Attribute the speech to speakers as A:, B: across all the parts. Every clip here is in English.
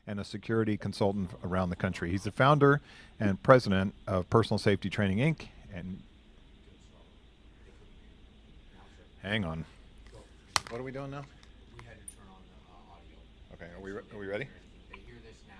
A: and a security consultant around the country. He's the founder and president of Personal Safety Training Inc. And hang on. What are we doing now?
B: We had to turn on the audio.
A: Okay, are we ready?
B: They hear this now.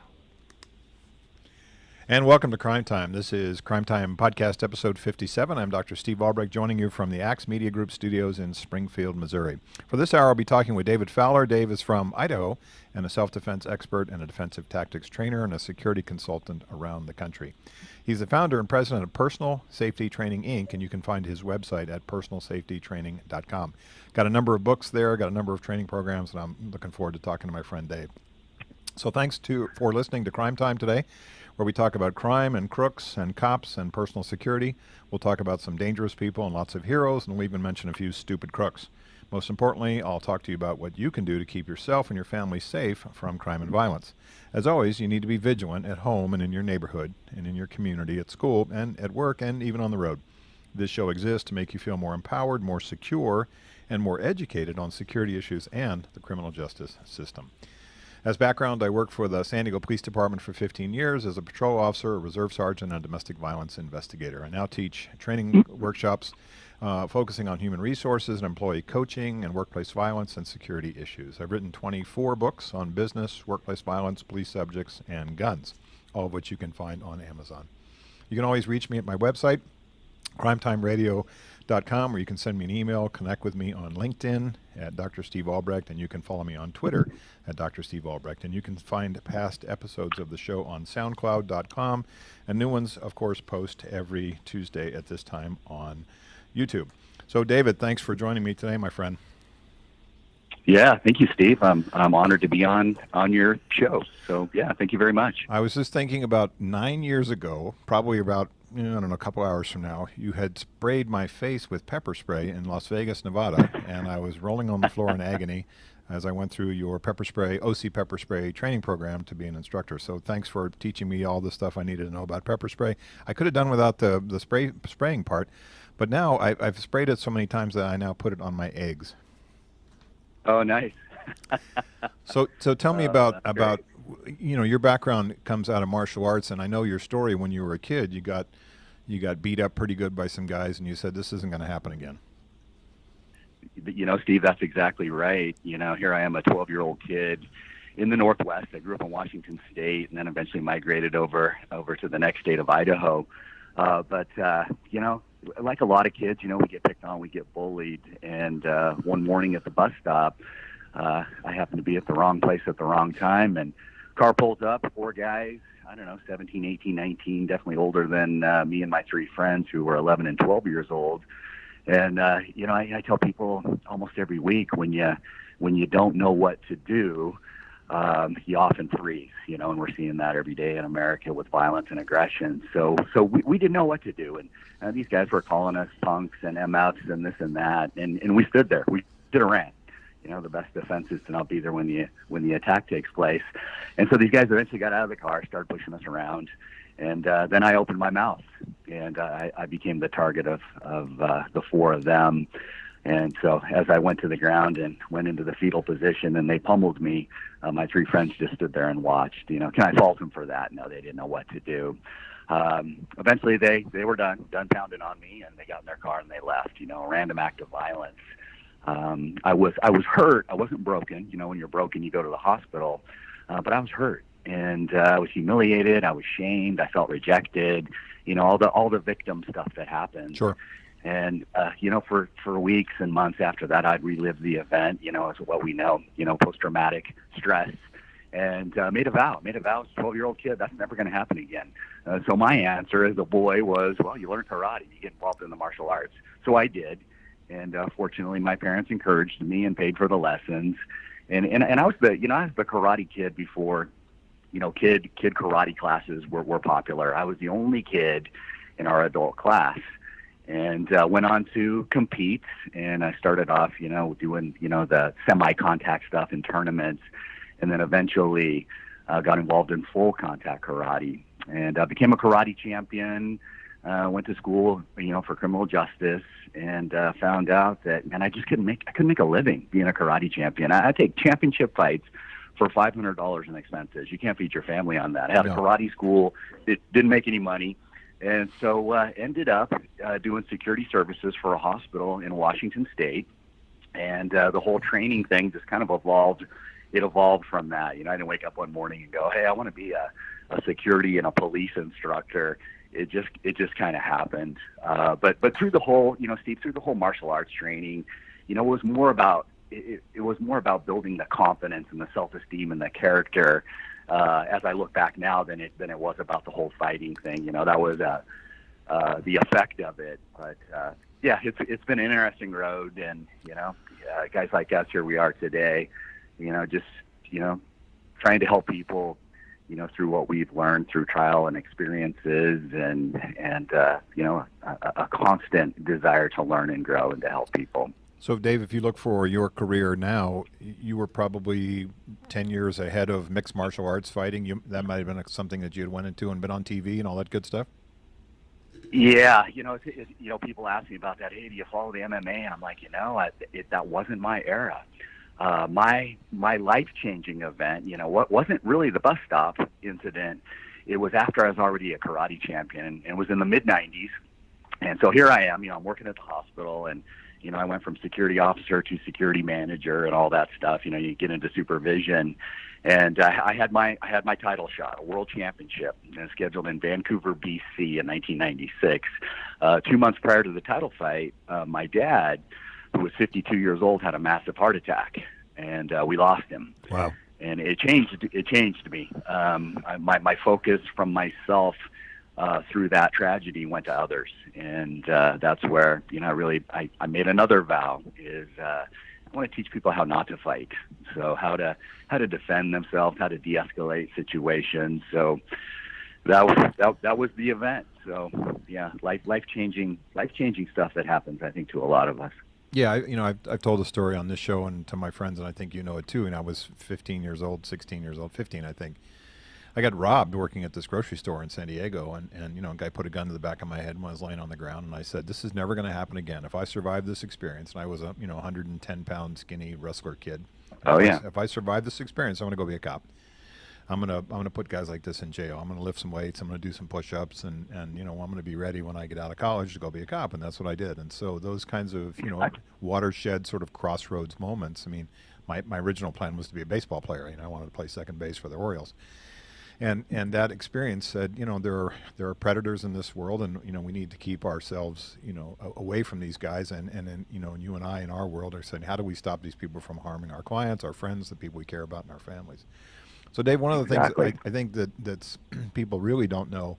A: And welcome to Crime Time. This is Crime Time Podcast Episode 57. I'm Dr. Steve Albrecht, joining you from the Axe Media Group studios in Springfield, Missouri. For this hour, I'll be talking with David Fowler. Dave is from Idaho and a self-defense expert and a defensive tactics trainer and a security consultant around the country. He's the founder and president of Personal Safety Training Inc., and you can find his website at personalsafetytraining.com. Got a number of books there, got a number of training programs, and I'm looking forward to talking to my friend Dave. So thanks for listening to Crime Time today, where we talk about crime and crooks and cops and personal security. We'll talk about some dangerous people and lots of heroes, and we'll even mention a few stupid crooks. Most importantly, I'll talk to you about what you can do to keep yourself and your family safe from crime and violence. As always, you need to be vigilant at home and in your neighborhood and in your community, at school and at work and even on the road. This show exists to make you feel more empowered, more secure, and more educated on security issues and the criminal justice system. As background, I worked for the San Diego Police Department for 15 years as a patrol officer, a reserve sergeant, and a domestic violence investigator. I now teach training workshops focusing on human resources and employee coaching and workplace violence and security issues. I've written 24 books on business, workplace violence, police subjects, and guns, all of which you can find on Amazon. You can always reach me at my website, crimetimeradio.com, or you can send me an email, connect with me on LinkedIn at Dr. Steve Albrecht, and you can follow me on Twitter at Dr. Steve Albrecht. And you can find past episodes of the show on SoundCloud.com, and new ones, of course, post every Tuesday at this time on YouTube. So, David, thanks for joining me today, my friend.
C: Yeah, thank you, Steve. I'm honored to be on your show. So, yeah, thank you very much.
A: I was just thinking about 9 years ago, probably about, I don't know, a couple hours from now, you had sprayed my face with pepper spray in Las Vegas, Nevada, and I was rolling on the floor in agony as I went through your OC pepper spray training program to be an instructor. So thanks for teaching me all the stuff I needed to know about pepper spray. I could have done without the spraying part, but now I've sprayed it so many times that I now put it on my eggs.
C: Oh, nice.
A: So tell me about your background comes out of martial arts, and I know your story. When you were a kid, you got beat up pretty good by some guys, and you said this isn't going to happen again.
C: Steve, that's exactly right. Here I am, a 12-year-old kid in the Northwest. I grew up in Washington State, and then eventually migrated over to the next state of Idaho. But like a lot of kids, we get picked on, we get bullied. And one morning at the bus stop, I happened to be at the wrong place at the wrong time, and car pulls up, four guys, 17, 18, 19, definitely older than me and my three friends who were 11 and 12 years old. And, I tell people almost every week, when you don't know what to do, you often freeze, and we're seeing that every day in America with violence and aggression. So we didn't know what to do. And these guys were calling us punks and MFs and this and that. And we stood there. We stood around. The best defense is to not be there when the attack takes place. And so these guys eventually got out of the car, started pushing us around. And then I opened my mouth, and I became the target of the four of them. And so as I went to the ground and went into the fetal position and they pummeled me, my three friends just stood there and watched. Can I fault them for that? No, they didn't know what to do. Eventually they were done pounding on me, and they got in their car and they left. A random act of violence. I was hurt. I wasn't broken. When you're broken, you go to the hospital. But I was hurt, and I was humiliated. I was shamed. I felt rejected. All the victim stuff that happened.
A: Sure.
C: And for weeks and months after that, I'd relive the event. As what we know. Post-traumatic stress. And made a vow. As a 12-year-old kid, that's never going to happen again. So my answer as a boy was, well, you learn karate, you get involved in the martial arts. So I did. And fortunately, my parents encouraged me and paid for the lessons. And I was the karate kid before, kid karate classes were popular. I was the only kid in our adult class, and went on to compete. And I started off, doing, the semi-contact stuff in tournaments, and then eventually got involved in full contact karate, and became a karate champion. Went to school, for criminal justice, and found out that, man, I couldn't make a living being a karate champion. I take championship fights for $500 in expenses. You can't feed your family on that. I had a
A: No.
C: karate school. It didn't make any money. And so ended up doing security services for a hospital in Washington State. And the whole training thing just kind of evolved. It evolved from that. You know, I didn't wake up one morning and go, hey, I want to be a security and a police instructor. It just kind of happened. But through the whole, you know, Steve, through the whole martial arts training, you know, it was more about building the confidence and the self-esteem and the character. As I look back now, than it was about the whole fighting thing. You know, that was the effect of it. But yeah, it's been an interesting road, and you know, guys like us, here we are today. You know, just trying to help people, you know, through what we've learned through trial and experiences, and you know, a constant desire to learn and grow and to help people.
A: So, Dave, if you look for your career now, you were probably 10 years ahead of mixed martial arts fighting. That might have been something that you had went into and been on TV and all that good stuff?
C: Yeah, you know, you know, people ask me about that. Hey, do you follow the MMA? And I'm like, you know, that wasn't my era. My life-changing event, you know, what wasn't really the bus stop incident. It was after I was already a karate champion, and it was in the mid-'90s. And so here I am, you know, I'm working at the hospital, and you know, I went from security officer to security manager and all that stuff. You know, you get into supervision, and I had my title shot, a world championship, scheduled in Vancouver, BC, in 1996. 2 months prior to the title fight, my dad, who was 52 years old, had a massive heart attack, and we lost him.
A: Wow!
C: And it changed me. My focus from myself through that tragedy went to others, and that's where, you know, I made another vow, is I want to teach people how not to fight, so how to defend themselves, how to de-escalate situations. So that was the event. So yeah, life changing stuff that happens, I think, to a lot of us.
A: Yeah, you know, I've told a story on this show and to my friends, and I think you know it too. And I was 15 years old, 16 years old, 15, I think. I got robbed working at this grocery store in San Diego, and you know, a guy put a gun to the back of my head when I was laying on the ground, and I said, this is never going to happen again. If I survive this experience, and I was a 110-pound skinny wrestler kid. If I survive this experience, I'm going to go be a cop. I'm gonna put guys like this in jail. I'm going to lift some weights. I'm going to do some push-ups, and you know, I'm going to be ready when I get out of college to go be a cop, and that's what I did. And so those kinds of, you know, watershed sort of crossroads moments. I mean, my original plan was to be a baseball player. You know, I wanted to play second base for the Orioles. And that experience said, you know, there are predators in this world, and you know, we need to keep ourselves, you know, away from these guys. And you know, you and I in our world are saying, how do we stop these people from harming our clients, our friends, the people we care about, and our families? So, Dave, one of the things I think that's people really don't know,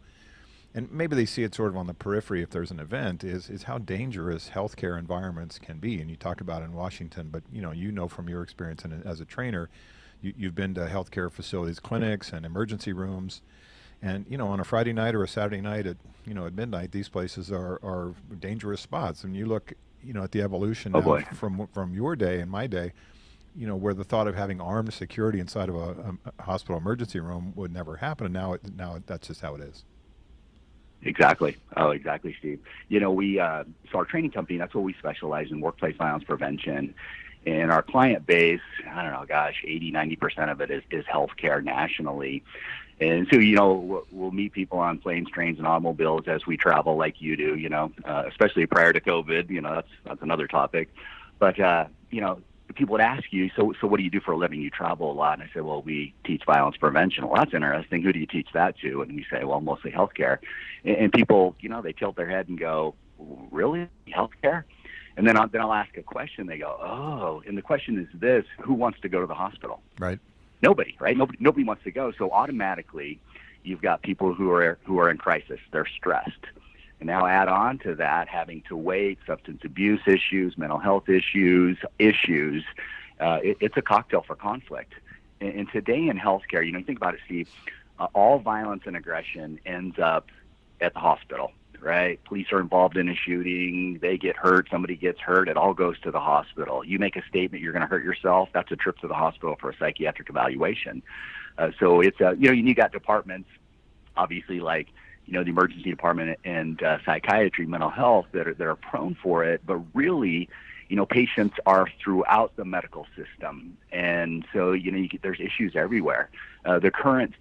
A: and maybe they see it sort of on the periphery if there's an event, is how dangerous healthcare environments can be. And you talk about it in Washington, but you know from your experience and as a trainer, you've been to healthcare facilities, clinics, and emergency rooms, and you know, on a Friday night or a Saturday night at midnight, these places are dangerous spots. And you look, you know, at the evolution from your day and my day, you know, where the thought of having armed security inside of a hospital emergency room would never happen, and now that's just how it is.
C: Exactly. Oh, exactly, Steve. You know, so our training company, that's what we specialize in, workplace violence prevention. And our client base, I don't know, gosh, 80-90% of it is healthcare nationally. And so, you know, we'll meet people on planes, trains, and automobiles as we travel, like you do, you know, especially prior to COVID. You know, that's another topic. But, you know, people would ask you, so what do you do for a living? You travel a lot. And I say, well, we teach violence prevention. Well, that's interesting. Who do you teach that to? And we say, well, mostly healthcare. And people, you know, they tilt their head and go, really? Healthcare? And then I'll ask a question. They go, oh, and the question is this: who wants to go to the hospital?
A: Right.
C: Nobody, right? Nobody wants to go. So automatically, you've got people who are in crisis. They're stressed, and now add on to that having to wait, substance abuse issues, mental health issues. It's a cocktail for conflict. And today in healthcare, you know, you think about it, Steve. All violence and aggression ends up at the hospital. Right? Police are involved in a shooting. They get hurt. Somebody gets hurt. It all goes to the hospital. You make a statement, you're going to hurt yourself. That's a trip to the hospital for a psychiatric evaluation. So it's, you know, you got departments, obviously, like, you know, the emergency department and psychiatry, mental health that are prone for it. But really, patients are throughout the medical system, and so there's issues everywhere. The current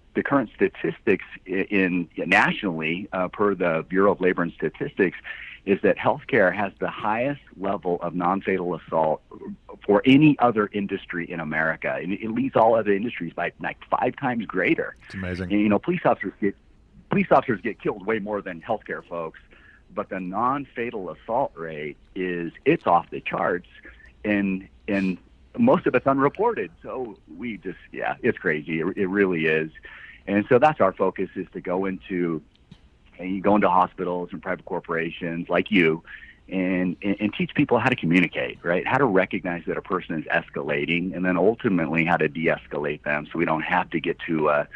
C: statistics nationally, per the Bureau of Labor and Statistics, is that healthcare has the highest level of non-fatal assault for any other industry in America. It leads all other industries by like 5 times greater.
A: It's amazing.
C: And, police officers get killed way more than healthcare folks, but the non-fatal assault rate it's off the charts, and most of it's unreported. So it's crazy. It really is. And so that's our focus, is to go into hospitals and private corporations like you and teach people how to communicate, right? How to recognize that a person is escalating, and then ultimately how to de-escalate them so we don't have to get to a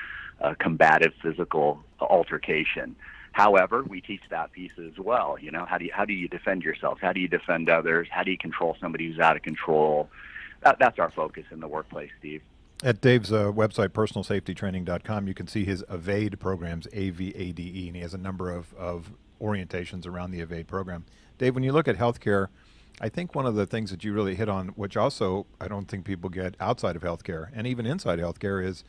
C: combative physical altercation. However, we teach that piece as well. How do you defend yourself? How do you defend others? How do you control somebody who's out of control? That's our focus in the workplace, Steve.
A: At Dave's website, personalsafetytraining.com, you can see his EVADE programs, AVADE, and he has a number of orientations around the EVADE program. Dave, when you look at healthcare, I think one of the things that you really hit on, which also I don't think people get outside of healthcare and even inside healthcare, is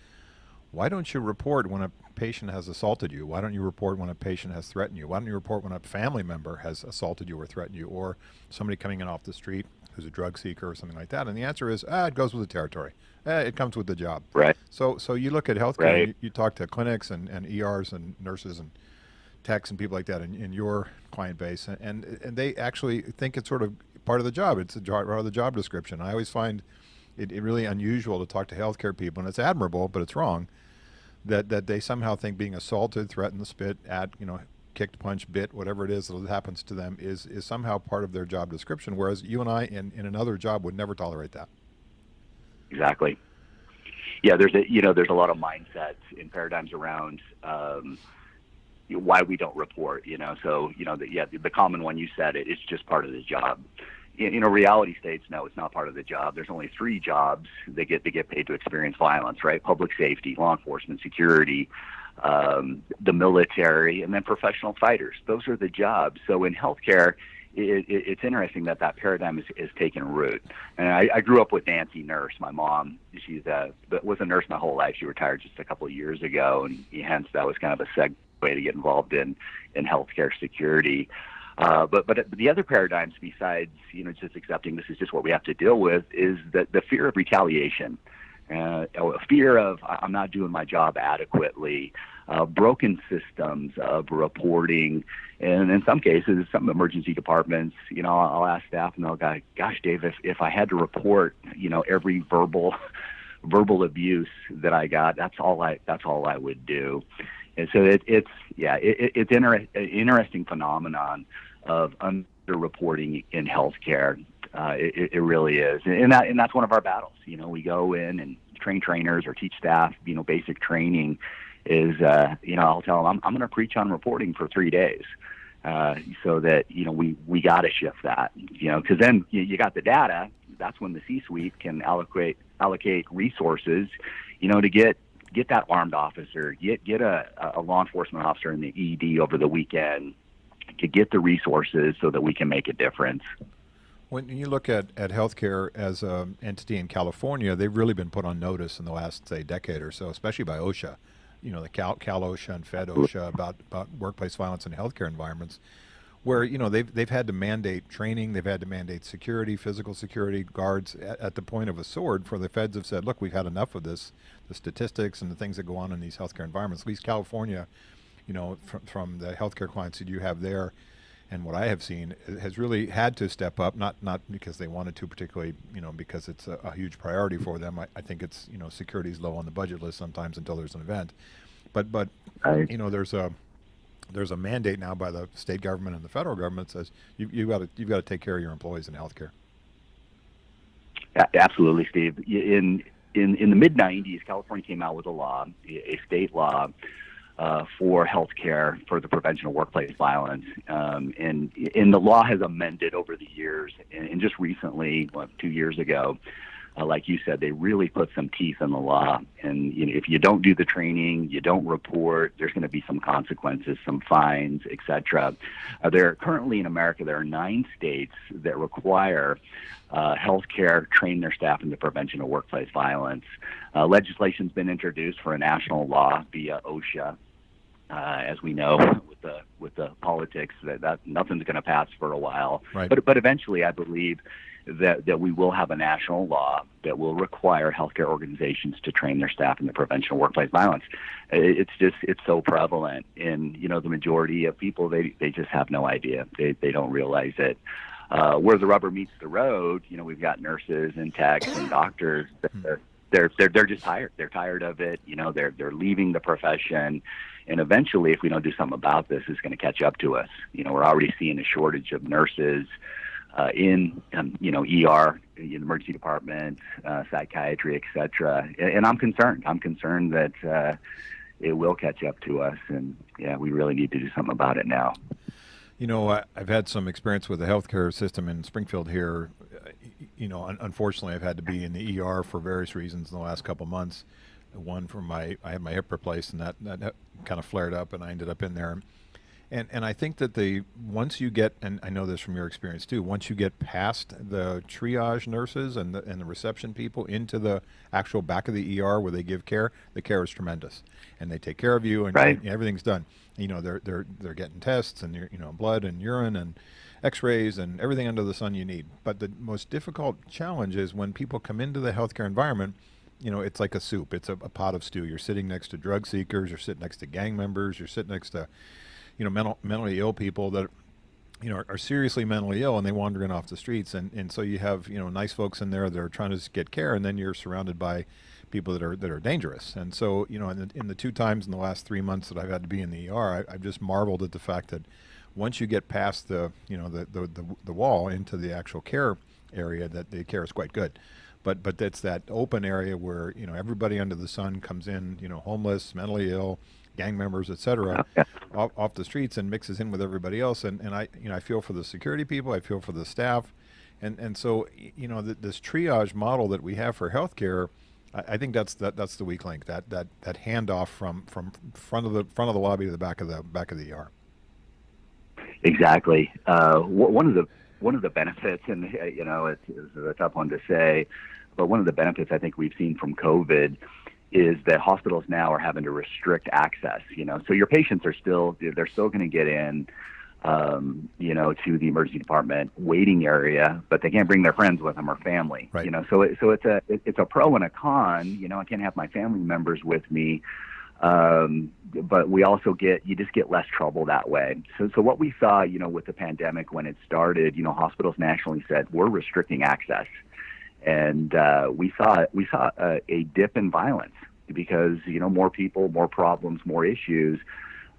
A: why don't you report when a patient has assaulted you? Why don't you report when a patient has threatened you? Why don't you report when a family member has assaulted you or threatened you, or somebody coming in off the street who's a drug seeker or something like that? And the answer is, it goes with the territory. It comes with the job.
C: Right.
A: So you look at healthcare,
C: right.
A: and you talk to clinics and ERs and nurses and techs and people like that in your client base, and they actually think it's sort of part of the job. It's part of the job description. I always find it really unusual to talk to healthcare people, and it's admirable, but it's wrong, that they somehow think being assaulted, threatened, spit at, kicked, punched, bit, whatever it is that happens to them is somehow part of their job description, whereas you and I in another job would never tolerate that.
C: Exactly. Yeah, there's a lot of mindsets and paradigms around why we don't report. So the common one, you said it's just part of the job. Reality states, no, it's not part of the job. There's only 3 jobs that get paid to experience violence, right? Public safety, law enforcement, security, the military, and then professional fighters. Those are the jobs. So in healthcare, it's interesting that paradigm is taking root. And I grew up with Nancy Nurse, my mom. She was a nurse my whole life. She retired just a couple of years ago, and hence that was kind of a segue to get involved in healthcare security. But the other paradigms, besides just accepting this is just what we have to deal with, is the fear of retaliation, a fear of I'm not doing my job adequately, broken systems of reporting, and in some cases, some emergency departments, I'll ask staff and they'll go, "Gosh, Dave, if I had to report, every verbal abuse that I got, that's all I would do." And so it's an interesting phenomenon of underreporting in healthcare. It really is, and that's one of our battles. We go in and train trainers or teach staff. Basic training is I'll tell them I'm going to preach on reporting for 3 days, so that we got to shift that. Because then you got the data. That's when the C-suite can allocate resources. To get that armed officer, get a law enforcement officer in the ED over the weekend, to get the resources so that we can make a difference.
A: When you look at healthcare as an entity in California, they've really been put on notice in the last, say, decade or so, especially by OSHA. The Cal OSHA and Fed OSHA about workplace violence in healthcare environments, where they've had to mandate training, they've had to mandate security, physical security guards at the point of a sword. For the feds have said, look, we've had enough of this, the statistics and the things that go on in these healthcare environments. At least California, from the healthcare clients that you have there, and what I have seen, has really had to step up, not because they wanted to particularly, because it's a huge priority for them. I think it's, security's low on the budget list sometimes until there's an event. But
C: right.
A: There's a mandate now by the state government and the federal government that says you've got to take care of your employees in healthcare.
C: Absolutely, Steve. In the mid '90s, California came out with a law, a state law, for healthcare for the prevention of workplace violence, and the law has amended over the years. And just recently, 2 years ago, like you said, they really put some teeth in the law. And if you don't do the training, you don't report, there's going to be some consequences, some fines, etc. There currently in America, there are 9 states that require healthcare train their staff in the prevention of workplace violence. Legislation's been introduced for a national law via OSHA. As we know, with the politics, that nothing's going to pass for a while.
A: Right.
C: But eventually, I believe that we will have a national law that will require healthcare organizations to train their staff in the prevention of workplace violence. It's so prevalent, and the majority of people they just have no idea. They don't realize it. Where the rubber meets the road, we've got nurses and techs and doctors that they're just tired. They're tired of it. They're leaving the profession. And eventually, if we don't do something about this, it's going to catch up to us. We're already seeing a shortage of nurses in, ER, in the emergency department, psychiatry, et cetera. And I'm concerned. I'm concerned that it will catch up to us. And, we really need to do something about it now.
A: I've had some experience with the healthcare system in Springfield here. Unfortunately, I've had to be in the ER for various reasons in the last couple months. One from I had my hip replaced, and that kind of flared up, and I ended up in there. And I think that once you get, and I know this from your experience too, once you get past the triage nurses and the reception people into the actual back of the ER where they give care, the care is tremendous, and they take care of you, and,
C: right.
A: and everything's done. They're getting tests and blood and urine and X-rays and everything under the sun you need. But the most difficult challenge is when people come into the healthcare environment. It's like a soup. It's a pot of stew. You're sitting next to drug seekers. You're sitting next to gang members. You're sitting next to, mentally ill people that, are seriously mentally ill, and they wander in off the streets. And so you have, nice folks in there that are trying to get care, and then you're surrounded by people that are dangerous. And so, in the 2 times in the last 3 months that I've had to be in the ER, I've just marveled at the fact that once you get past the wall into the actual care area, that the care is quite good. But that's that open area where everybody under the sun comes in, homeless, mentally ill, gang members, etc., off the streets and mixes in with everybody else. And I feel for the security people, I feel for the staff, and so this triage model that we have for healthcare, I think that's the weak link, that handoff from front of the lobby to the back of the ER.
C: Exactly. One of the benefits, and it's a tough one to say, but one of the benefits I think we've seen from COVID is that hospitals now are having to restrict access. So your patients are still going to get in, to the emergency department waiting area, but they can't bring their friends with them or family.
A: Right.
C: So it's a pro and a con. I can't have my family members with me. But we also you just get less trouble that way. So what we saw, with the pandemic when it started, hospitals nationally said, we're restricting access. And, we saw a dip in violence because, more people, more problems, more issues.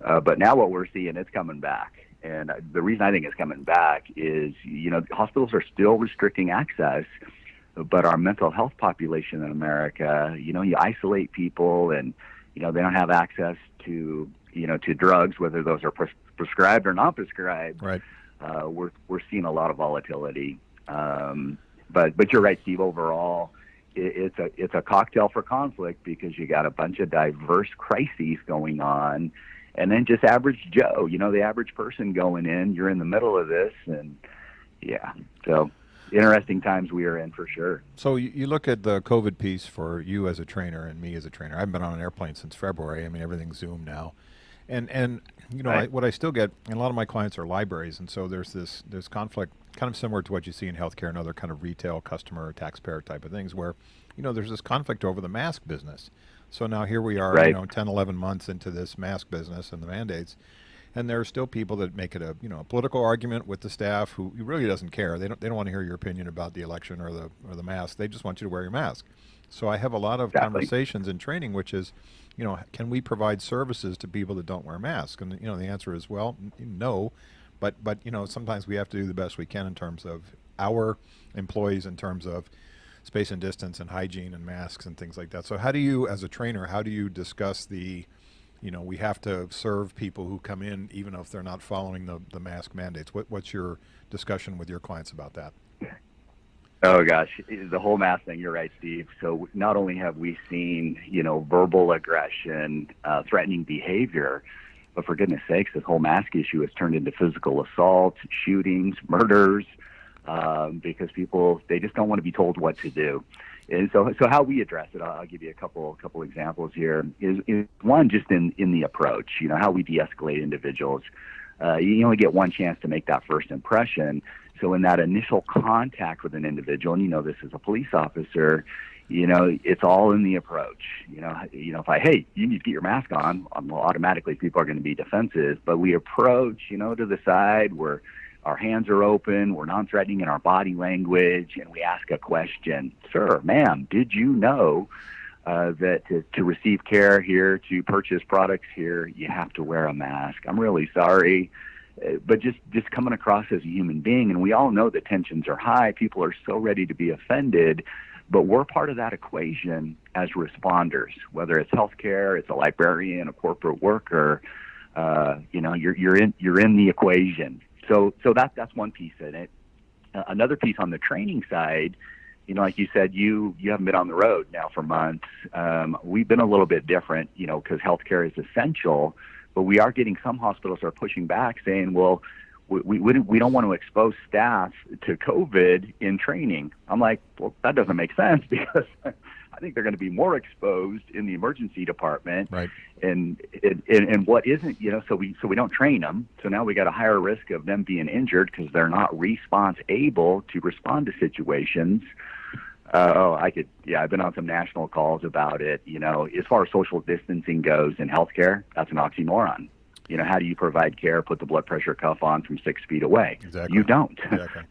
C: But now what we're seeing, it's coming back. And the reason I think it's coming back is, hospitals are still restricting access, but our mental health population in America, you isolate people and, they don't have access to drugs, whether those are prescribed or not prescribed.
A: Right.
C: We're seeing a lot of volatility. But you're right, Steve. Overall, it's a cocktail for conflict because you got a bunch of diverse crises going on, and then just average Joe. The average person going in. You're in the middle of this, and so. Interesting times we are in for sure.
A: So you look at the COVID piece for you as a trainer and me as a trainer. I haven't been on an airplane since February. I mean, everything's Zoom now. And
C: Right.
A: what I still get, and a lot of my clients are libraries, and so there's conflict kind of similar to what you see in healthcare and other kind of retail, customer, taxpayer type of things where, there's this conflict over the mask business. So now here we are,
C: Right.
A: 10, 11 months into this mask business and the mandates. And there are still people that make it a political argument with the staff who really doesn't care. They don't want to hear your opinion about the election or the mask. They just want you to wear your mask. So I have a lot of
C: Exactly.
A: conversations in training, which is, can we provide services to people that don't wear masks? And the answer is no, but sometimes we have to do the best we can in terms of our employees, in terms of space and distance and hygiene and masks and things like that. So how do you, as a trainer, discuss the we have to serve people who come in even if they're not following the mask mandates? What's your discussion with your clients about that?
C: Oh gosh, the whole mask thing. You're right, Steve. So not only have we seen, verbal aggression, threatening behavior, but for goodness sakes, this whole mask issue has turned into physical assaults, shootings, murders, because people, they just don't want to be told what to do. And so how we address it, I'll give you a couple examples here. Is one, just in the approach. How we de-escalate individuals. You only get one chance to make that first impression. So in that initial contact with an individual, and this is a police officer, it's all in the approach. If hey, you need to get your mask on, well, automatically people are going to be defensive. But we approach, to the side where our hands are open, we're non-threatening in our body language, and we ask a question. Sir, ma'am, did you know that to receive care here, to purchase products here, you have to wear a mask? I'm really sorry. But just coming across as a human being, and we all know that tensions are high. People are so ready to be offended, but we're part of that equation as responders. Whether it's healthcare, it's a librarian, a corporate worker, you're in the equation. So that's one piece in it. Another piece on the training side, like you said, you haven't been on the road now for months. We've been a little bit different, because healthcare is essential. But we are getting some hospitals are pushing back, saying, well, we don't want to expose staff to COVID in training. I'm like, well, that doesn't make sense, because I think they're going to be more exposed in the emergency department.
A: Right.
C: And what isn't, so we don't train them. So now we got a higher risk of them being injured because they're not response able to respond to situations. I've been on some national calls about it. As far as social distancing goes in healthcare, that's an oxymoron. How do you provide care, put the blood pressure cuff on from 6 feet away?
A: Exactly.
C: You don't.
A: Exactly.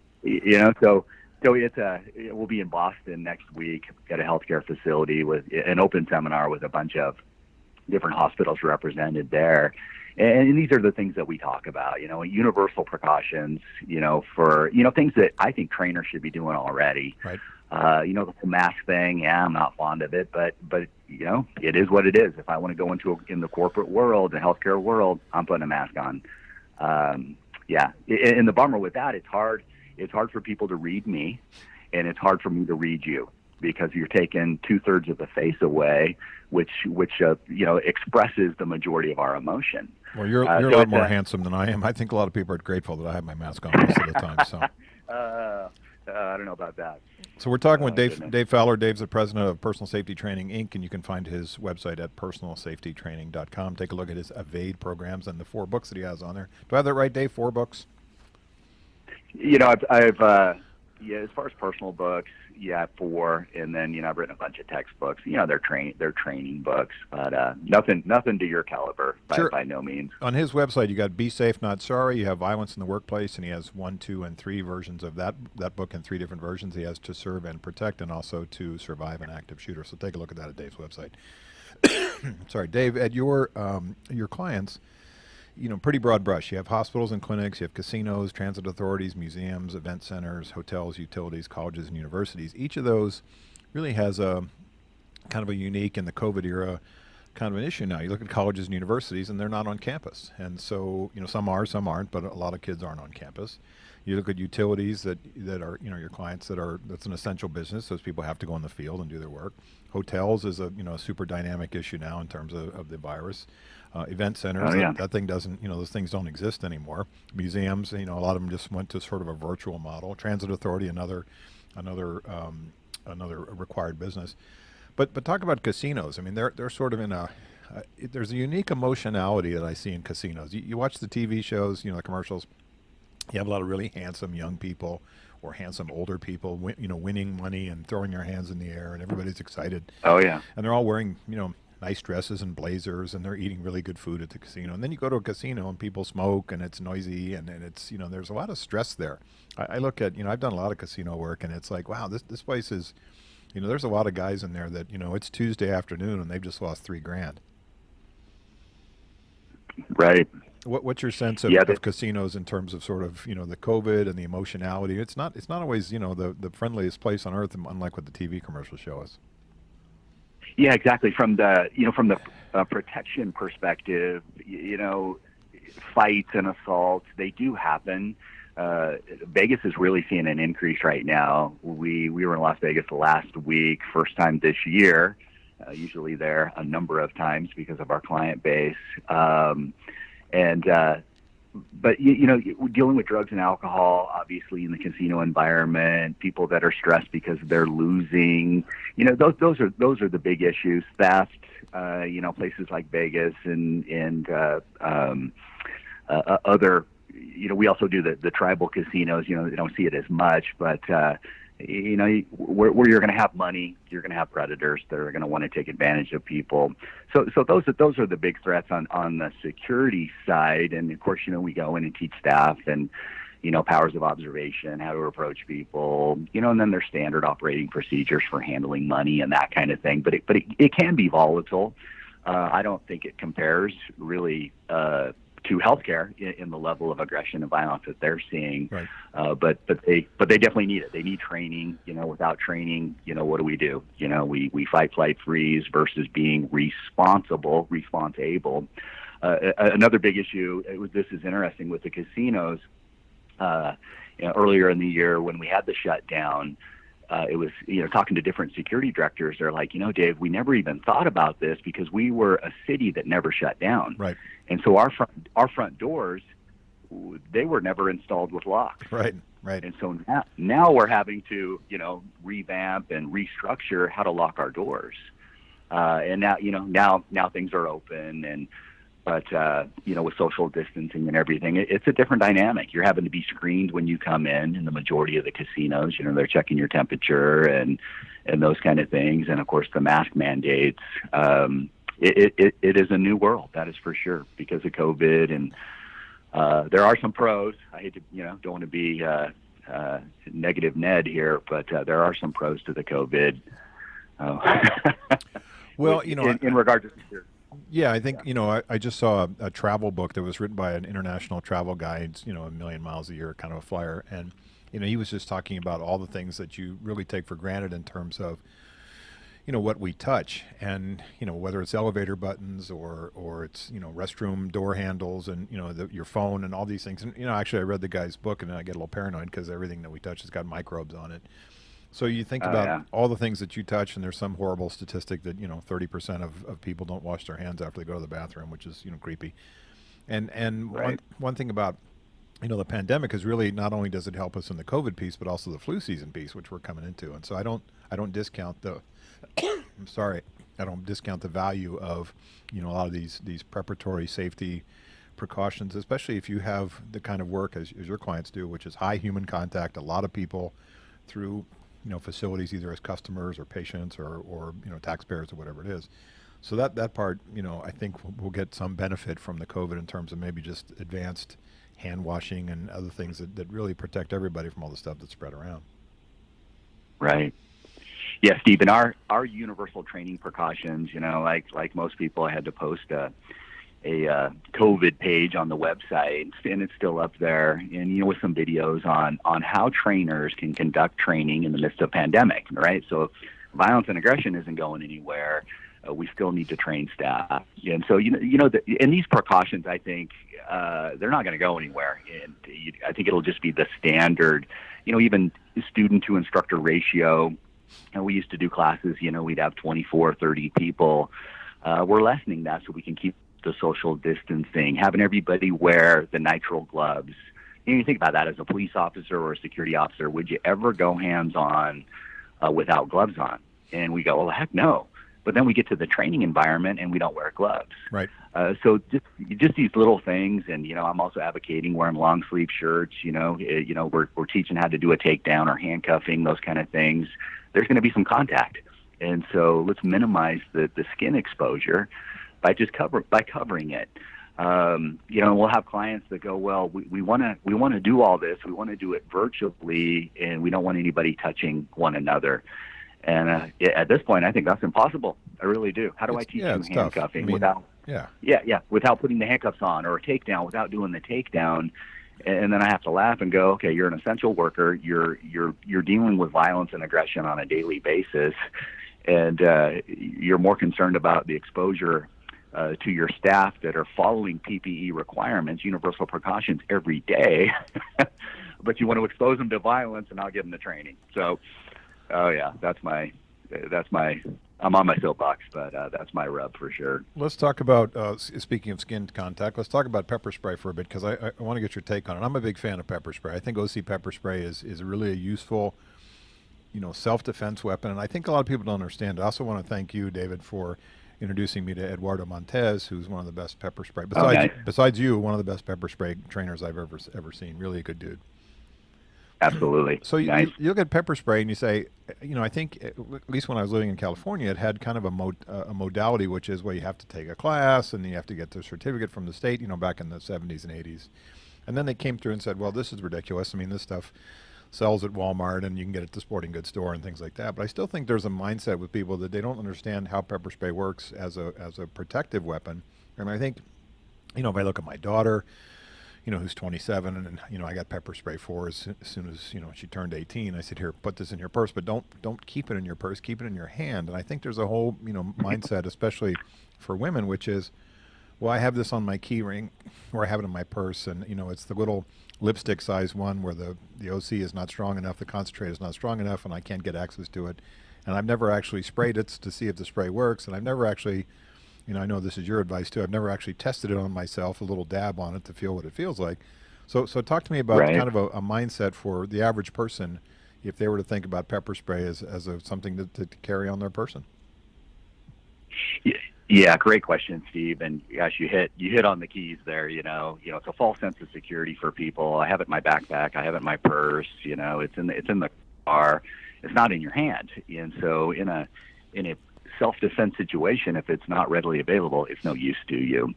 C: So we'll be in Boston next week at a healthcare facility with an open seminar with a bunch of different hospitals represented there. And these are the things that we talk about, universal precautions, for, things that I think trainers should be doing already.
A: Right.
C: The whole mask thing, I'm not fond of it, but it is what it is. If I want to go in the corporate world, the healthcare world, I'm putting a mask on. And the bummer with that, it's hard for people to read me, and it's hard for me to read you, because you're taking 2/3 of the face away, which expresses the majority of our emotion.
A: Well, you're a lot more handsome than I am. I think a lot of people are grateful that I have my mask on most of the time. So.
C: I don't know about that.
A: So we're talking with Dave Fowler. Dave's the president of Personal Safety Training, Inc., and you can find his website at personalsafetytraining.com. Take a look at his Evade programs and the 4 books that he has on there. Do I have that right, Dave? 4 books?
C: I've as far as personal books, 4, and then I've written a bunch of textbooks. They're training books, but nothing to your caliber by no means.
A: On his website, you got Be Safe, Not Sorry. You have Violence in the Workplace, and he has 1, 2, and 3 versions of that book in 3 different versions. He has To Serve and Protect, and also To Survive an Active Shooter. So take a look at that at Dave's website. Sorry, Dave. At your clients, pretty broad brush. You have hospitals and clinics, you have casinos, transit authorities, museums, event centers, hotels, utilities, colleges, and universities. Each of those really has a kind of a unique, in the COVID era, kind of an issue now. You look at colleges and universities, and they're not on campus. And so, some are, some aren't, but a lot of kids aren't on campus. You look at utilities that are, your clients that's an essential business. Those people have to go in the field and do their work. Hotels is a super dynamic issue now in terms of the virus. Event centers, that thing doesn't, those things don't exist anymore. Museums, a lot of them just went to sort of a virtual model. Transit authority, another required business. But talk about casinos. I mean, they're sort of in there's a unique emotionality that I see in casinos. You watch the TV shows, the commercials. You have a lot of really handsome young people or handsome older people, winning money and throwing their hands in the air, and everybody's excited.
C: Oh yeah.
A: And they're all wearing, nice dresses and blazers, and they're eating really good food at the casino. And then you go to a casino and people smoke, and it's noisy, and it's, there's a lot of stress there. I look at, I've done a lot of casino work, and it's like, wow, this place is, there's a lot of guys in there that, it's Tuesday afternoon and they've just lost $3,000.
C: Right.
A: What's your sense of casinos in terms of sort of, the COVID and the emotionality? It's not always, the friendliest place on earth, unlike what the TV commercials show us.
C: Yeah, exactly. From the protection perspective, fights and assaults, they do happen. Vegas is really seeing an increase right now. We were in Las Vegas last week, first time this year. Usually there a number of times because of our client base. But dealing with drugs and alcohol, obviously in the casino environment, people that are stressed because they're losing, those are the big issues. Theft, places like Vegas and other. We also do the tribal casinos. They don't see it as much, but where you're going to have money, you're going to have predators that are going to want to take advantage of people. So those are the big threats on the security side. And of course, we go in and teach staff and powers of observation, how to approach people, and then there's standard operating procedures for handling money and that kind of thing. But it can be volatile. I don't think it compares really to healthcare in the level of aggression and violence that they're seeing.
A: Right.
C: But they definitely need it. They need training. Without training, what do? We fight, flight, freeze versus being responsible. Another big issue. This is interesting with the casinos. Earlier in the year when we had the shutdown, it was, talking to different security directors. They're like, Dave, we never even thought about this because we were a city that never shut down.
A: Right.
C: And so our front doors, they were never installed with locks.
A: Right.
C: And so now we're having to, revamp and restructure how to lock our doors. And now things are open but with social distancing and everything, it's a different dynamic. You're having to be screened when you come in the majority of the casinos. They're checking your temperature and those kind of things. And of course, the mask mandates. It is a new world, that is for sure, because of COVID. And there are some pros. I hate to, don't want to be negative Ned here, but there are some pros to the COVID.
A: Well,
C: in regard to security.
A: Yeah, I think, I just saw a travel book that was written by an international travel guide, a million miles a year kind of a flyer. And, he was just talking about all the things that you really take for granted in terms of, what we touch and, whether it's elevator buttons or it's, restroom door handles and, your phone and all these things. And, actually I read the guy's book and I get a little paranoid because everything that we touch has got microbes on it. So you think about all the things that you touch, and there's some horrible statistic that 30% of people don't wash their hands after they go to the bathroom, which is creepy. And
C: right.
A: one thing about the pandemic is really not only does it help us in the COVID piece, but also the flu season piece, which we're coming into. And so I don't discount the I don't discount the value of a lot of these preparatory safety precautions, especially if you have the kind of work as your clients do, which is high human contact, a lot of people through facilities, either as customers or patients or taxpayers or whatever it is. So that part, I think we'll get some benefit from the COVID in terms of maybe just advanced hand washing and other things that really protect everybody from all the stuff that's spread around.
C: Right. Yeah, Steve, and our universal training precautions, like most people, I had to post a COVID page on the website, and it's still up there, and with some videos on how trainers can conduct training in the midst of pandemic, right? So if violence and aggression isn't going anywhere, we still need to train staff. And so and these precautions, I think they're not going to go anywhere, and I think it'll just be the standard, even student to instructor ratio. And we used to do classes, we'd have 24, 30 people. We're lessening that so we can keep the social distancing, having everybody wear the nitrile gloves. You think about that as a police officer or a security officer. Would you ever go hands-on without gloves on? And we go, well, heck no. But then we get to the training environment and we don't wear gloves.
A: Right.
C: So just these little things. And, I'm also advocating wearing long sleeve shirts. We're teaching how to do a takedown or handcuffing, those kind of things. There's going to be some contact. And so let's minimize the skin exposure by covering it. We'll have clients that go, well, we want to do all this. We want to do it virtually, and we don't want anybody touching one another. And at this point, I think that's impossible. I really do. How do I teach you handcuffing without putting the handcuffs on, or a takedown without doing the takedown? And then I have to laugh and go, okay, you're an essential worker. You're dealing with violence and aggression on a daily basis, and you're more concerned about the exposure to your staff that are following PPE requirements, universal precautions every day, but you want to expose them to violence and not give them the training. So, oh yeah, that's my. I'm on my soapbox, but that's my rub for sure.
A: Let's talk about, speaking of skin contact, let's talk about pepper spray for a bit, because I want to get your take on it. I'm a big fan of pepper spray. I think OC pepper spray is really a useful, self-defense weapon, and I think a lot of people don't understand it. I also want to thank you, David, for introducing me to Eduardo Montez, who's one of the best pepper spray, besides you, one of the best pepper spray trainers I've ever seen. Really a good dude.
C: Absolutely.
A: So you look at pepper spray and you say, I think at least when I was living in California, it had kind of a modality, which is, well, you have to take a class and you have to get the certificate from the state, back in the 70s and 80s. And then they came through and said, well, this is ridiculous. I mean, this stuff sells at Walmart and you can get it at the sporting goods store and things like that. But I still think there's a mindset with people that they don't understand how pepper spray works as a protective weapon. And I think, if I look at my daughter, who's 27, and I got pepper spray for her as soon as she turned 18. I said, here, put this in your purse, but don't keep it in your purse, keep it in your hand. And I think there's a whole mindset, especially for women, which is, well, I have this on my key ring, or I have it in my purse, and it's the little lipstick size one where the OC is not strong enough, the concentrate is not strong enough, and I can't get access to it. And I've never actually sprayed it to see if the spray works, and I've never actually, I know this is your advice too, I've never actually tested it on myself, a little dab on it to feel what it feels like. So talk to me about kind of a mindset for the average person if they were to think about pepper spray as something to carry on their person.
C: Yeah, great question, Steve. And gosh, you hit on the keys there. It's a false sense of security for people. I have it in my backpack, I have it in my purse. It's in the car. It's not in your hand. And so in a self-defense situation, if it's not readily available, it's no use to you.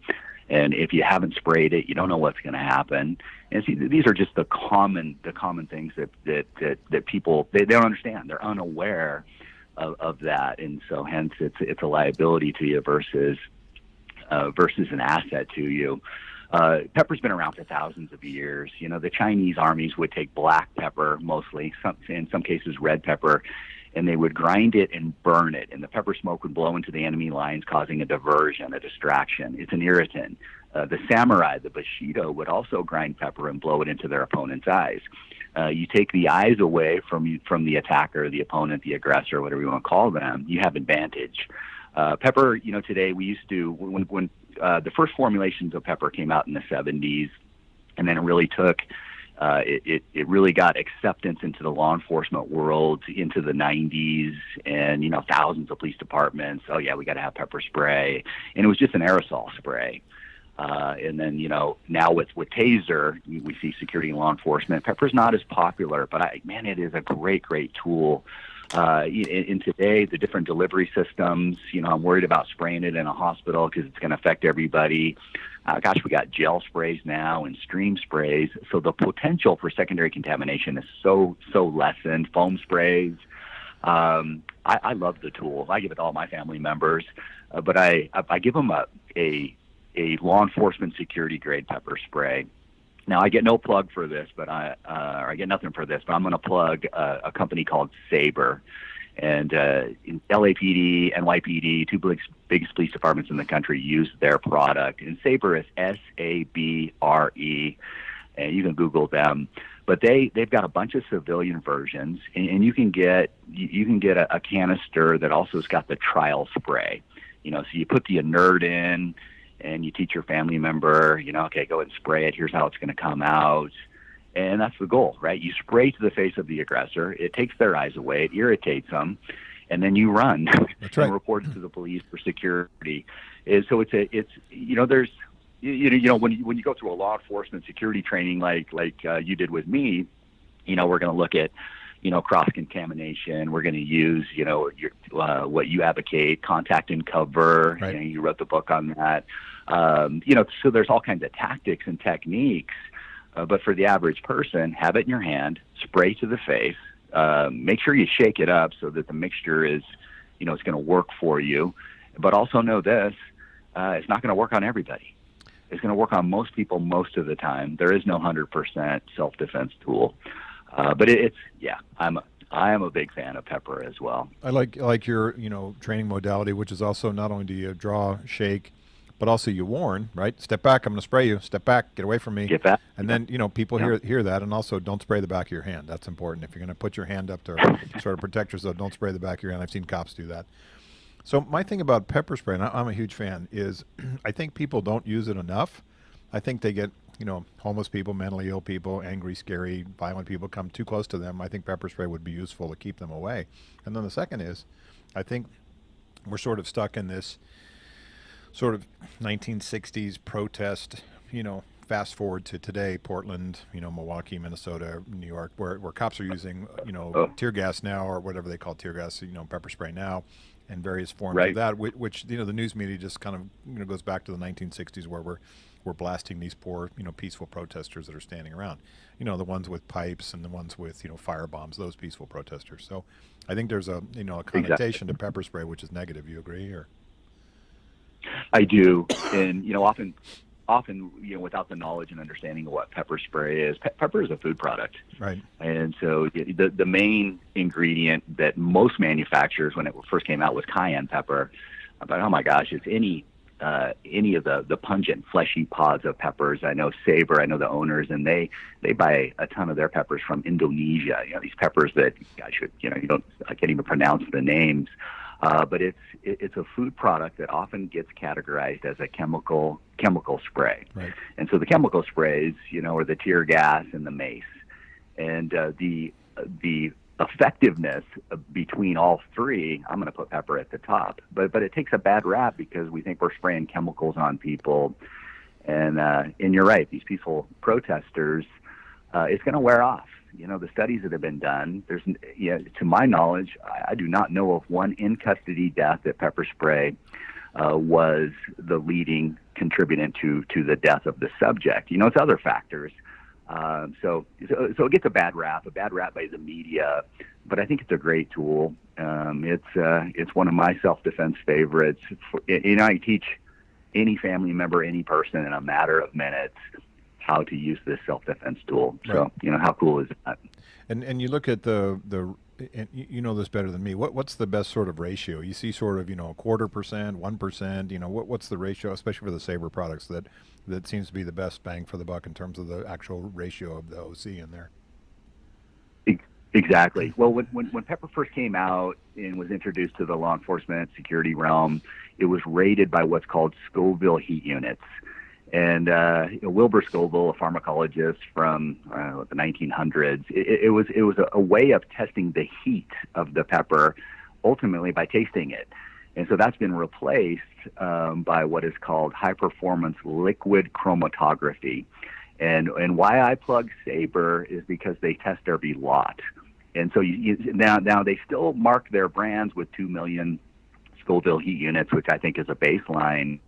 C: And if you haven't sprayed it, you don't know what's going to happen. And see, these are just the common things that people they don't understand. They're unaware of that, and so hence it's a liability to you versus an asset to you. Pepper's been around for thousands of years. The Chinese armies would take black pepper, mostly, in some cases red pepper, and they would grind it and burn it, and the pepper smoke would blow into the enemy lines, causing a diversion, a distraction. It's an irritant. The samurai, the Bushido, would also grind pepper and blow it into their opponent's eyes. You take the eyes away from the attacker, the opponent, the aggressor, whatever you want to call them, you have advantage. Pepper, today we used to, when the first formulations of pepper came out in the 70s, and then it really took it really got acceptance into the law enforcement world into the 90s, and thousands of police departments, oh yeah, we got to have pepper spray, and it was just an aerosol spray. And then now with Taser, we see security and law enforcement. Pepper's not as popular, but it is a great tool. In today, the different delivery systems, I'm worried about spraying it in a hospital because it's going to affect everybody. We got gel sprays now and stream sprays. So the potential for secondary contamination is so lessened. Foam sprays. I love the tool. I give it to all my family members, but I give them a law enforcement security grade pepper spray. Now, I get no plug for this, but I get nothing for this, but I'm going to plug a company called Sabre. And LAPD, NYPD, two biggest police departments in the country use their product. And Sabre is SABRE, and you can Google them. But they've got a bunch of civilian versions, and you can get a canister that also has got the trial spray. So you put the inert in, and you teach your family member, okay, go ahead and spray it. Here's how it's going to come out. And that's the goal, right? You spray to the face of the aggressor. It takes their eyes away. It irritates them. And then you run and report it to the police for security. So there's, when you go through a law enforcement security training like you did with me, we're going to look at, cross-contamination. We're going to use, what you advocate, contact and cover.
A: Right.
C: You wrote the book on that. So there's all kinds of tactics and techniques. But for the average person, have it in your hand, spray to the face, make sure you shake it up so that the mixture is, it's going to work for you. But also know this, it's not going to work on everybody. It's going to work on most people most of the time. There is no 100% self-defense tool. But I am a big fan of pepper as well.
A: I like your, training modality, which is also not only do you draw, shake, but also you warn, right? Step back, I'm going to spray you. Step back, get away from me.
C: Get back.
A: And then, people hear that, and also don't spray the back of your hand. That's important. If you're going to put your hand up to sort of protect yourself, don't spray the back of your hand. I've seen cops do that. So my thing about pepper spray, and I'm a huge fan, is I think people don't use it enough. I think they get, homeless people, mentally ill people, angry, scary, violent people come too close to them. I think pepper spray would be useful to keep them away. And then the second is, I think we're sort of stuck in this sort of 1960s protest, fast forward to today, Portland, Milwaukee, Minnesota, New York, where cops are using, tear gas now, or whatever they call tear gas, pepper spray now, and various forms of that, which the news media just kind of, goes back to the 1960s where we're blasting these poor, peaceful protesters that are standing around, the ones with pipes and the ones with, fire bombs, those peaceful protesters. So I think there's a connotation to pepper spray, which is negative. You agree? Or
C: I do. And, often, without the knowledge and understanding of what pepper spray is, pepper is a food product.
A: Right.
C: And so the main ingredient that most manufacturers, when it first came out, was cayenne pepper. But, oh my gosh, it's any of the pungent, fleshy pods of peppers. I know Sabre, I know the owners, and they buy a ton of their peppers from Indonesia. These peppers that I can't even pronounce the names. But it's a food product that often gets categorized as a chemical spray. Right. And so the chemical sprays, are the tear gas and the mace. And the effectiveness between all three, I'm going to put pepper at the top. But it takes a bad rap because we think we're spraying chemicals on people. And you're right, these peaceful protesters, it's going to wear off. The studies that have been done, to my knowledge, I do not know of one in custody death that pepper spray was the leading contributant to the death of the subject. It's other factors. So it gets a bad rap by the media, but I think it's a great tool. It's one of my self-defense favorites. I teach any family member, any person in a matter of minutes how to use this self-defense tool. So, how cool is that? And
A: you look at and you know this better than me. What's the best sort of ratio? You see sort of, 0.25%, 1%, what's the ratio, especially for the Sabre products, that seems to be the best bang for the buck in terms of the actual ratio of the OC in there?
C: Exactly. Well, when pepper first came out and was introduced to the law enforcement security realm, it was rated by what's called Scoville heat units. And Wilbur Scoville, a pharmacologist from the 1900s, it was a way of testing the heat of the pepper, ultimately by tasting it. And so that's been replaced by what is called high-performance liquid chromatography. And why I plug Sabre is because they test every lot. And so now they still mark their brands with 2 million Scoville heat units, which I think is a baseline.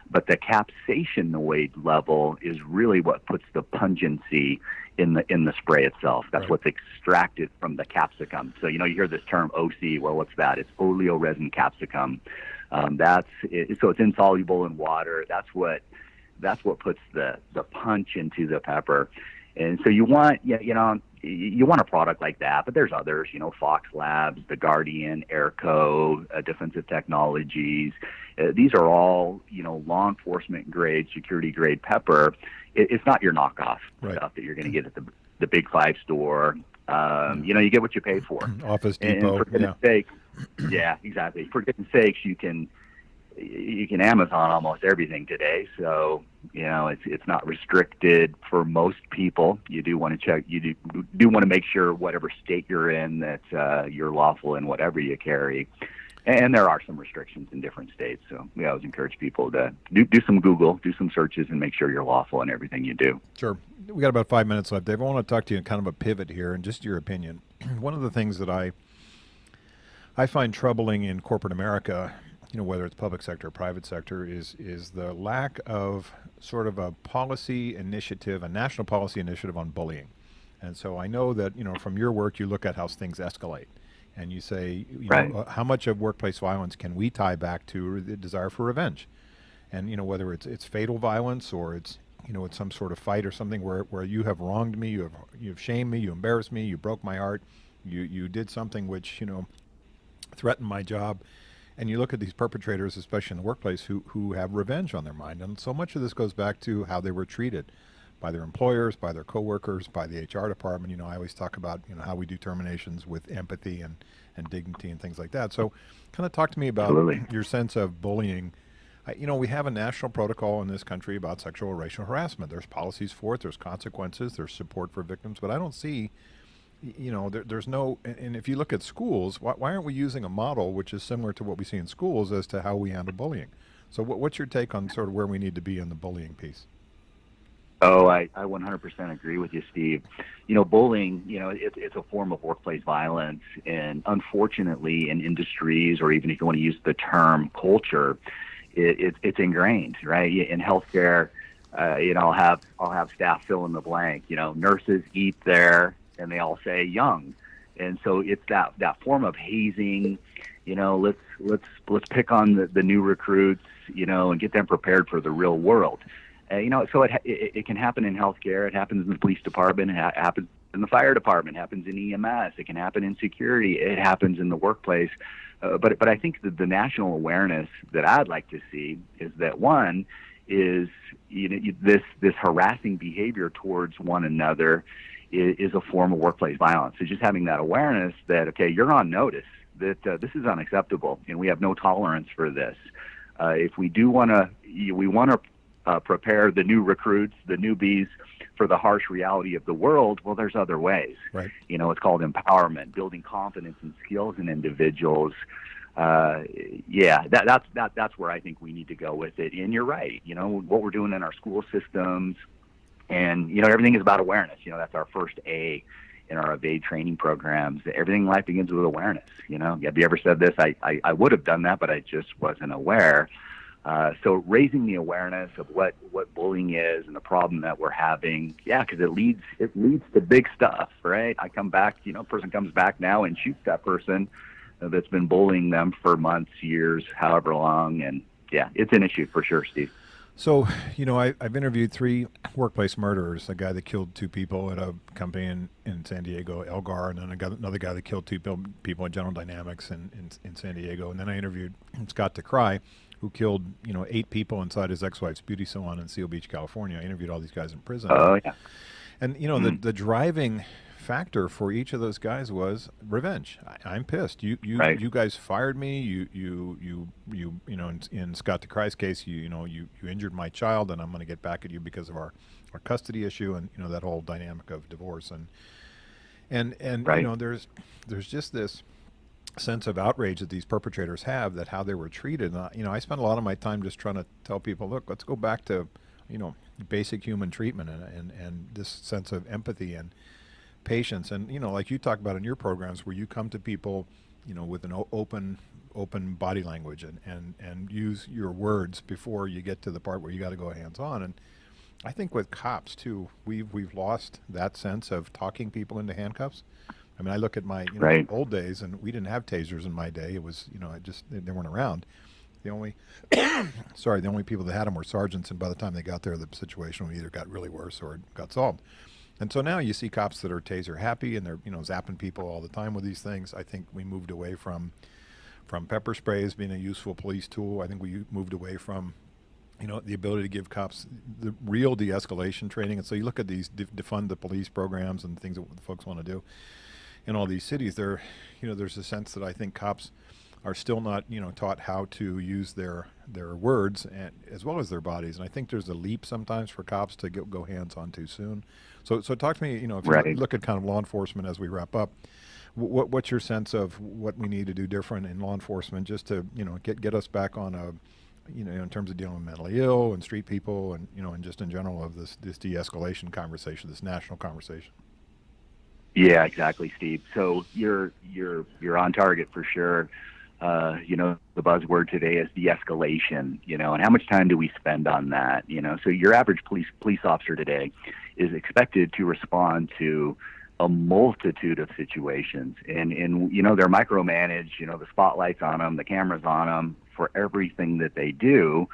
C: But the capsaicinoid level is really what puts the pungency in the spray itself. That's right. What's extracted from the capsicum. So you hear this term OC. Well, what's that? It's oleoresin capsicum. So it's insoluble in water. That's what puts the punch into the pepper. And so you want you want a product like that, but there's others, Fox Labs, The Guardian, Airco, Defensive Technologies. These are all, law enforcement grade, security grade pepper. It's not your knockoff stuff that you're going to get at the Big Five store. You get what you pay for.
A: Office Depot.
C: And for goodness sake, yeah, exactly. For goodness sakes, you can Amazon almost everything today. So, it's not restricted for most people. You do want to check, you do want to make sure whatever state you're in that you're lawful in whatever you carry. And there are some restrictions in different states. So we always encourage people to do some Google, do some searches, and make sure you're lawful in everything you do.
A: Sure. We got about 5 minutes left, Dave. I want to talk to you in kind of a pivot here and just your opinion. One of the things that I find troubling in corporate America, whether it's public sector or private sector, is the lack of sort of a policy initiative, a national policy initiative on bullying. And so I know that, from your work, you look at how things escalate. And you say, how much of workplace violence can we tie back to the desire for revenge? And, whether it's fatal violence or it's some sort of fight or something where you have wronged me, you've shamed me, you embarrassed me, you broke my heart, you did something which, threatened my job. And you look at these perpetrators, especially in the workplace, who have revenge on their mind. And so much of this goes back to how they were treated by their employers, by their coworkers, by the HR department. You know, I always talk about, you know, how we do terminations with empathy and dignity and things like that. So kind of talk to me about
C: Absolutely.
A: your sense of bullying. You know, we have a national protocol in this country about sexual or racial harassment. There's policies for it. There's consequences. There's support for victims. But I don't see, you know, there's no, and if you look at schools, why aren't we using a model which is similar to what we see in schools as to how we handle bullying? So what's your take on sort of where we need to be in the bullying piece?
C: Oh, I 100% agree with you, Steve. You know, bullying, you know, it's a form of workplace violence. And unfortunately, in industries, or even if you want to use the term culture, it's ingrained, right? In healthcare, you know, I'll have staff fill in the blank. You know, nurses eat there, and they all say young, and so it's that form of hazing. You know, let's pick on the new recruits, you know, and get them prepared for the real world. You know, so it can happen in healthcare. It happens in the police department. It happens in the fire department. It happens in EMS. It can happen in security. It happens in the workplace. But I think that the national awareness that I'd like to see is that, one is, you know, this harassing behavior towards one another is a form of workplace violence. So just having that awareness that, okay, you're on notice that this is unacceptable and we have no tolerance for this. If we do want to prepare the new recruits, the newbies, for the harsh reality of the world, well, there's other ways.
A: Right.
C: You know, it's called empowerment, building confidence and skills in individuals. Yeah, that's where I think we need to go with it. And you're right. You know, what we're doing in our school systems, and, you know, everything is about awareness. You know, that's our first A in our evade training programs. Everything in life begins with awareness. You know, have you ever said this? I would have done that, but I just wasn't aware. So raising the awareness of what bullying is and the problem that we're having, yeah, because it leads to big stuff, right? I come back, you know, a person comes back now and shoots that person that's been bullying them for months, years, however long, and yeah, it's an issue for sure, Steve.
A: So, you know, I've interviewed 3 workplace murderers, a guy that killed 2 people at a company in San Diego, Elgar, and then another guy that killed 2 people at General Dynamics in San Diego. And then I interviewed Scott DeCry, who killed, you know, 8 people inside his ex-wife's beauty salon in Seal Beach, California. I interviewed all these guys in prison.
C: Oh, yeah.
A: And, you know, the driving factor for each of those guys was revenge. I'm pissed. You guys fired me. You know, in Scott DeCry's case, you injured my child, and I'm going to get back at you because of our custody issue, and, you know, that whole dynamic of divorce, and
C: Right.
A: you know, there's just this sense of outrage that these perpetrators have, that how they were treated. And you know, I spend a lot of my time just trying to tell people, look, let's go back to, you know, basic human treatment and this sense of empathy and patience. And, you know, like you talk about in your programs, where you come to people, you know, with an open body language and use your words before you get to the part where you got to go hands on. And I think with cops too, we've lost that sense of talking people into handcuffs. I mean, I look at my
C: Right.
A: old days, and we didn't have tasers in my day. It was, you know, they weren't around. The only the only people that had them were sergeants, and by the time they got there, the situation either got really worse or it got solved. And so now you see cops that are taser happy, and they're, you know, zapping people all the time with these things. I think we moved away from pepper spray as being a useful police tool. I think we moved away from, you know, the ability to give cops the real de-escalation training. And so you look at these defund the police programs and things that folks want to do in all these cities. There, you know, there's a sense that I think cops are still not, you know, taught how to use their words and as well as their bodies. And I think there's a leap sometimes for cops to go hands on too soon. So talk to me, you know, if you
C: Right.
A: look at kind of law enforcement as we wrap up, what's your sense of what we need to do different in law enforcement just to, you know, get us back on a, you know, in terms of dealing with mentally ill and street people and, you know, and just in general of this de-escalation conversation, this national conversation?
C: Yeah, exactly, Steve. So you're on target for sure. You know, the buzzword today is de-escalation, you know, and how much time do we spend on that? You know, so your average police officer today is expected to respond to a multitude of situations, and you know, they're micromanaged, you know, the spotlight's on them, the camera's on them for everything that they do,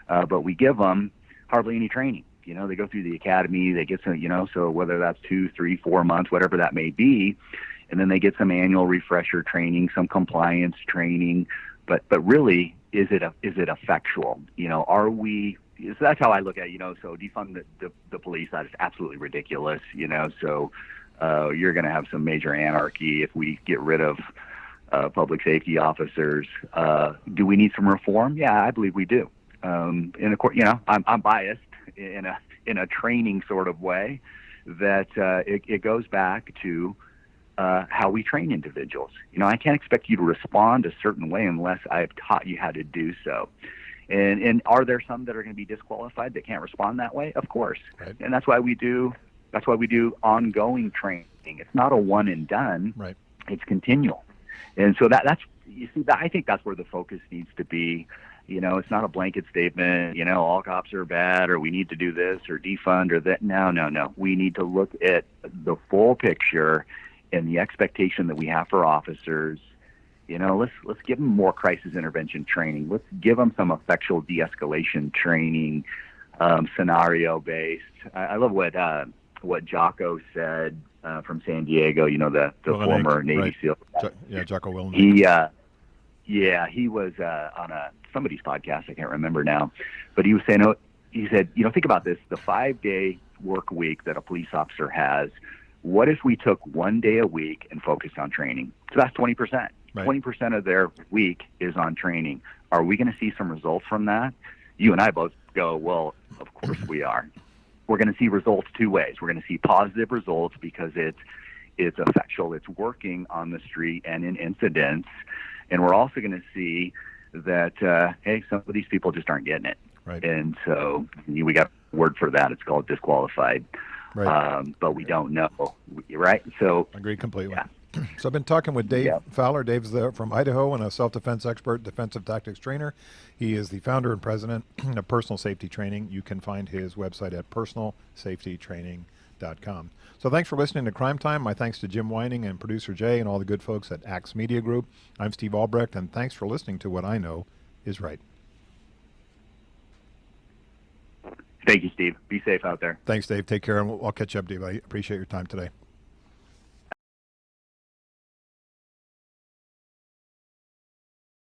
C: but we give them hardly any training. You know, they go through the academy, they get some, you know, so whether that's 2, 3, 4 months, whatever that may be, and then they get some annual refresher training, some compliance training, but really, is it effectual? Are we? So that's how I look at it. So defund the police, that is absolutely ridiculous. So you're going to have some major anarchy if we get rid of public safety officers. Do we need some reform? Yeah, I believe we do. And of course, I'm biased in a training sort of way that it goes back to how we train individuals. I can't expect you to respond a certain way unless I've taught you how to do so. And are there some that are going to be disqualified that can't respond that way? Of course.
A: Right.
C: And that's why we do ongoing training. It's not a one and done.
A: Right.
C: It's continual. And so that's I think that's where the focus needs to be. It's not a blanket statement, all cops are bad or we need to do this or defund or that. No. We need to look at the full picture and the expectation that we have for officers. Let's give them more crisis intervention training. Let's give them some effectual de-escalation training, scenario based. I love what Jocko said from San Diego. The former Navy
A: right.
C: SEAL.
A: Jocko Willink.
C: He was on somebody's podcast. I can't remember now, but he was saying, he said, think about this: the 5-day work week that a police officer has. What if we took 1 day a week and focused on training? So that's 20%.
A: Right.
C: 20% of their week is on training. Are we going to see some results from that? You and I both go, well, of course we are. We're going to see results two ways. We're going to see positive results because it's effectual, it's working on the street and in incidents. And we're also going to see that, hey, some of these people just aren't getting it.
A: Right.
C: And so we got a word for that. It's called disqualified.
A: Right.
C: But we don't know, right? So
A: agree completely.
C: Yeah.
A: So I've been talking with Dave Fowler. Dave's from Idaho and a self-defense expert, defensive tactics trainer. He is the founder and president of Personal Safety Training. You can find his website at personalsafetytraining.com. So thanks for listening to Crime Time. My thanks to Jim Whining and producer Jay and all the good folks at Axe Media Group. I'm Steve Albrecht, and thanks for listening to What I Know is Right.
C: Thank you, Steve. Be safe out there.
A: Thanks, Dave. Take care, and I'll catch you up, Dave. I appreciate your time today.